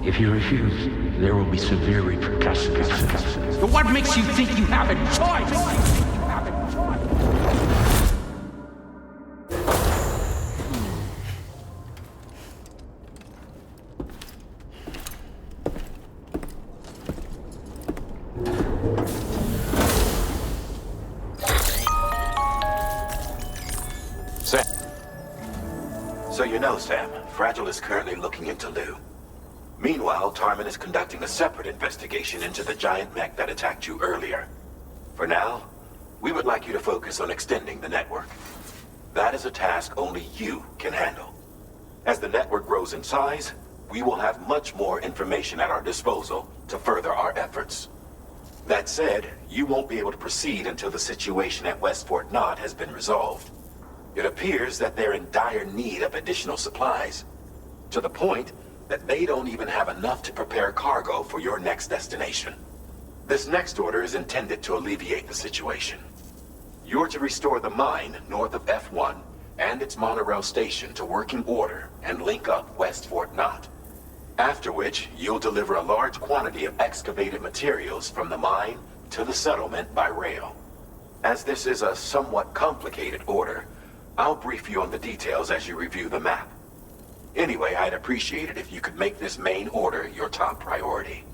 If you refuse, there will be severe repercussions. But what makes you think you have a choice? So you know, Sam, Fragile is currently looking into Lou. Meanwhile, Tarman is conducting a separate investigation into the giant mech that attacked you earlier. For now, we would like you to focus on extending the network. That is a task only you can handle. As the network grows in size, we will have much more information at our disposal to further our efforts. That said, you won't be able to proceed until the situation at West Fort Knott has been resolved. It appears that they're in dire need of additional supplies, to the point that they don't even have enough to prepare cargo for your next destination. This next order is intended to alleviate the situation. You're to restore the mine north of F1 and its monorail station to working order and link up West Fort Knott. After which, you'll deliver a large quantity of excavated materials from the mine to the settlement by rail. As this is a somewhat complicated order, I'll brief you on the details as you review the map. Anyway, I'd appreciate it if you could make this main order your top priority.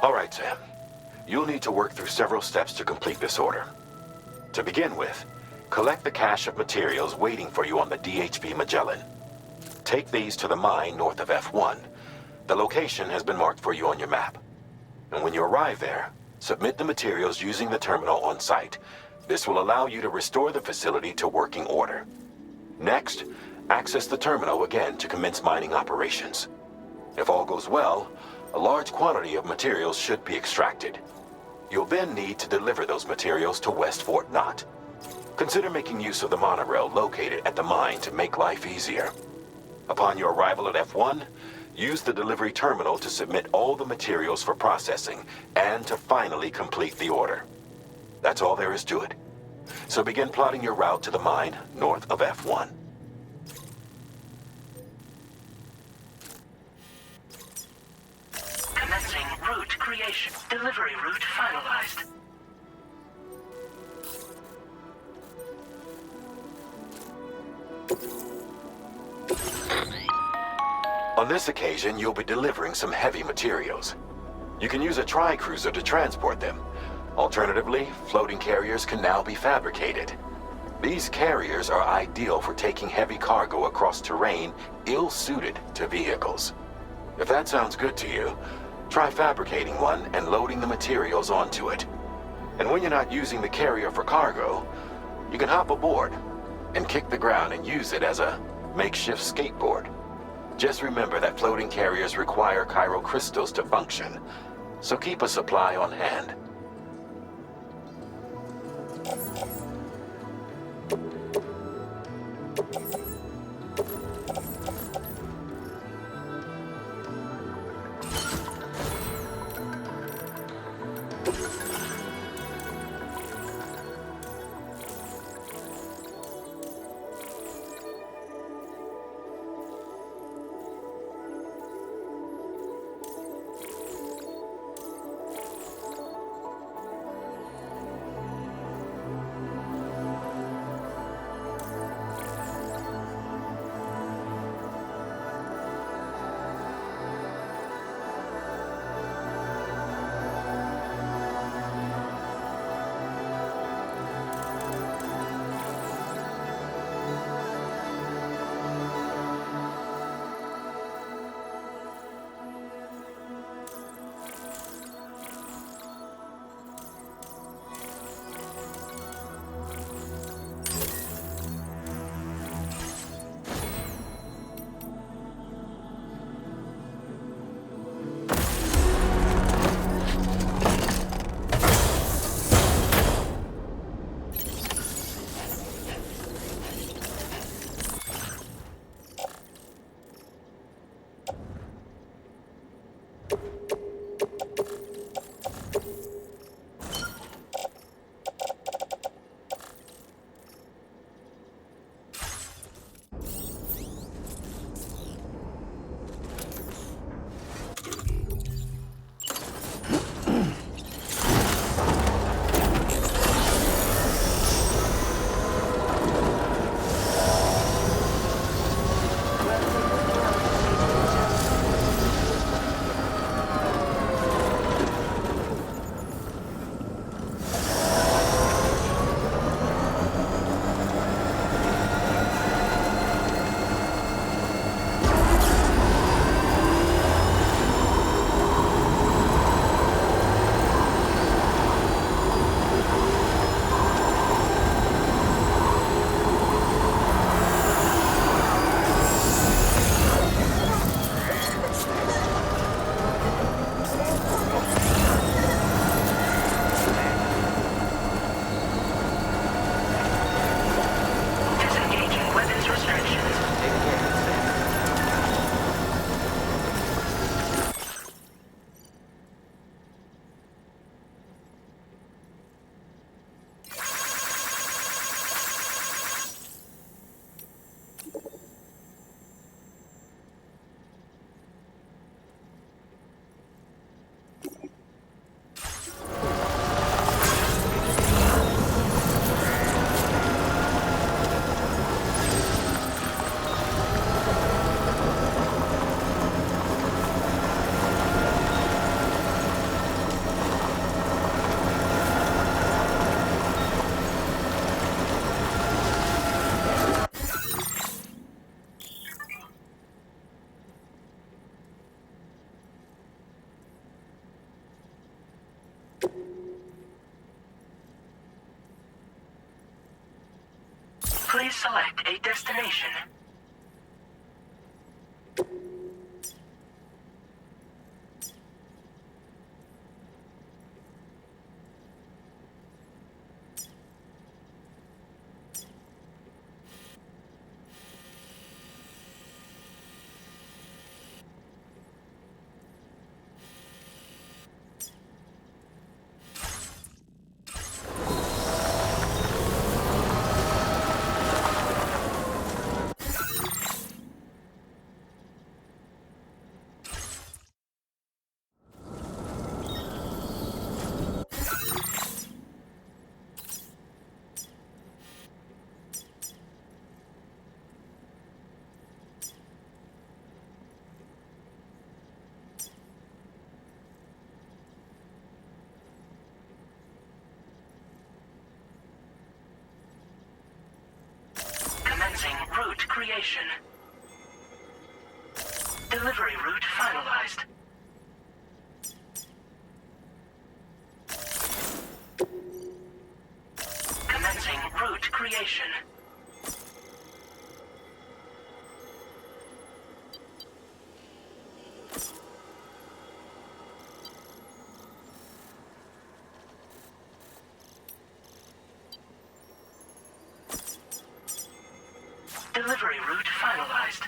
All right, Sam. You'll need to work through several steps to complete this order. To begin with, collect the cache of materials waiting for you on the DHB Magellan. Take these to the mine north of F1. The location has been marked for you on your map. And when you arrive there, submit the materials using the terminal on site. This will allow you to restore the facility to working order. Next, access the terminal again to commence mining operations. If all goes well, a large quantity of materials should be extracted. You'll then need to deliver those materials to West Fort Knot. Consider making use of the monorail located at the mine to make life easier. Upon your arrival at F1, use the delivery terminal to submit all the materials for processing and to finally complete the order. That's all there is to it. So begin plotting your route to the mine north of F1. Commencing route creation. Delivery route finalized. On this occasion, you'll be delivering some heavy materials. You can use a tri-cruiser to transport them. Alternatively, floating carriers can now be fabricated. These carriers are ideal for taking heavy cargo across terrain ill-suited to vehicles. If that sounds good to you, try fabricating one and loading the materials onto it. And when you're not using the carrier for cargo, you can hop aboard and kick the ground and use it as a makeshift skateboard. Just remember that floating carriers require chiral crystals to function, so keep a supply on hand. Please select a destination. Commencing route creation. Delivery route finalized. Commencing route creation. Delivery route finalized.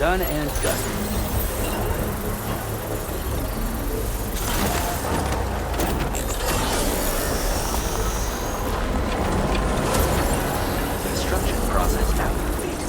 Done and done. Construction process now complete.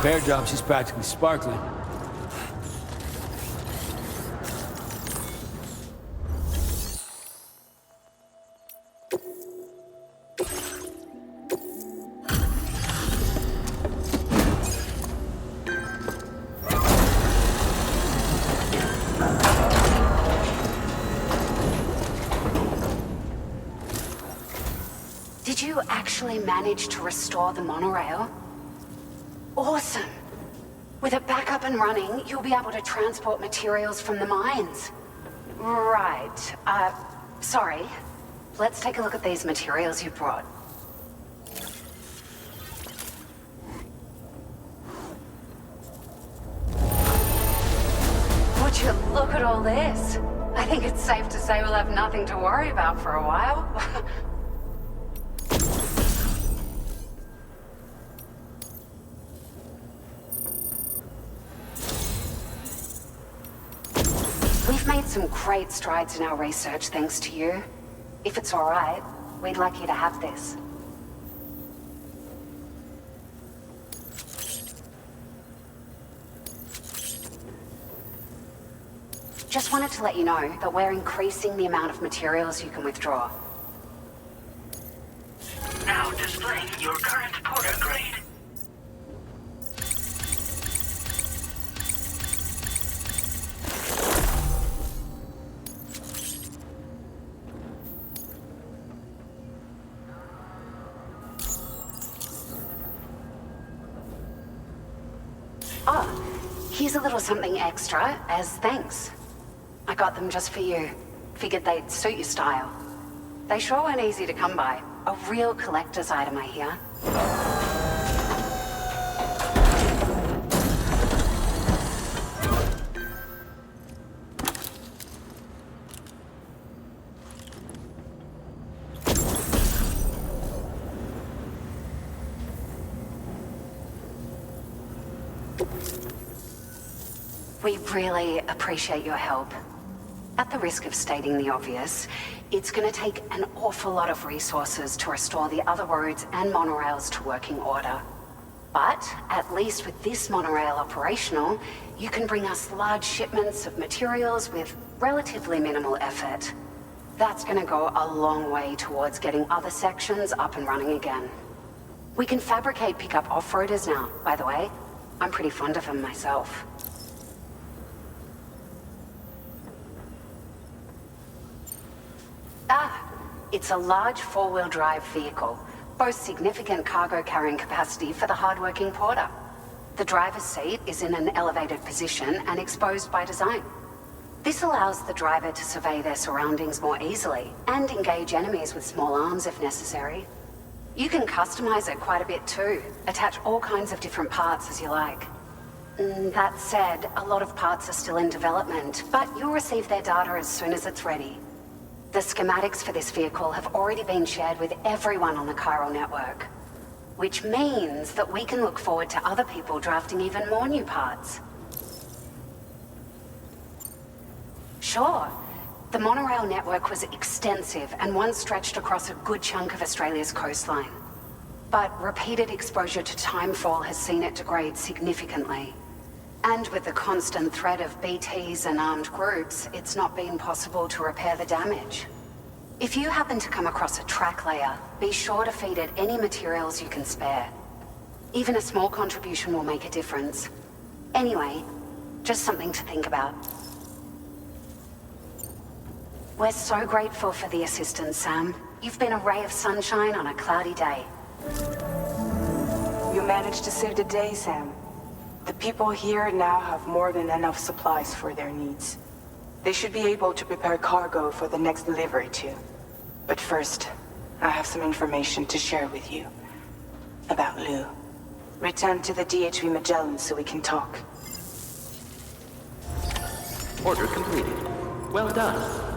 repair job, she's practically sparkling. Did you actually manage to restore the monorail? Awesome! With it back up and running, you'll be able to transport materials from the mines. Right. Sorry. Let's take a look at these materials you brought. Would you look at all this? I think it's safe to say we'll have nothing to worry about for a while. We've made some great strides in our research thanks to you. If it's all right, we'd like you to have this. Just wanted to let you know that we're increasing the amount of materials you can withdraw. Now displaying your current porter grade. Here's a little something extra as thanks. I got them just for you. Figured they'd suit your style. They sure weren't easy to come by. A real collector's item, I hear. We really appreciate your help. At the risk of stating the obvious, it's going to take an awful lot of resources to restore the other roads and monorails to working order. But, at least with this monorail operational, you can bring us large shipments of materials with relatively minimal effort. That's going to go a long way towards getting other sections up and running again. We can fabricate pickup off-roaders now, by the way. I'm pretty fond of them myself. It's a large four-wheel drive vehicle, boasts significant cargo carrying capacity for the hard-working porter. The driver's seat is in an elevated position and exposed by design. This allows the driver to survey their surroundings more easily and engage enemies with small arms if necessary. You can customize it quite a bit too, attach all kinds of different parts as you like. That said, a lot of parts are still in development, but you'll receive their data as soon as it's ready. The schematics for this vehicle have already been shared with everyone on the chiral network, which means that we can look forward to other people drafting even more new parts. Sure, the monorail network was extensive and once stretched across a good chunk of Australia's coastline. But repeated exposure to timefall has seen it degrade significantly. And with the constant threat of BTs and armed groups, it's not been possible to repair the damage. If you happen to come across a track layer, be sure to feed it any materials you can spare. Even a small contribution will make a difference. Anyway, just something to think about. We're so grateful for the assistance, Sam. You've been a ray of sunshine on a cloudy day. You managed to save the day, Sam. The people here now have more than enough supplies for their needs. They should be able to prepare cargo for the next delivery too. But first, I have some information to share with you. About Lou. Return to the DHV Magellan so we can talk. Order completed. Well done.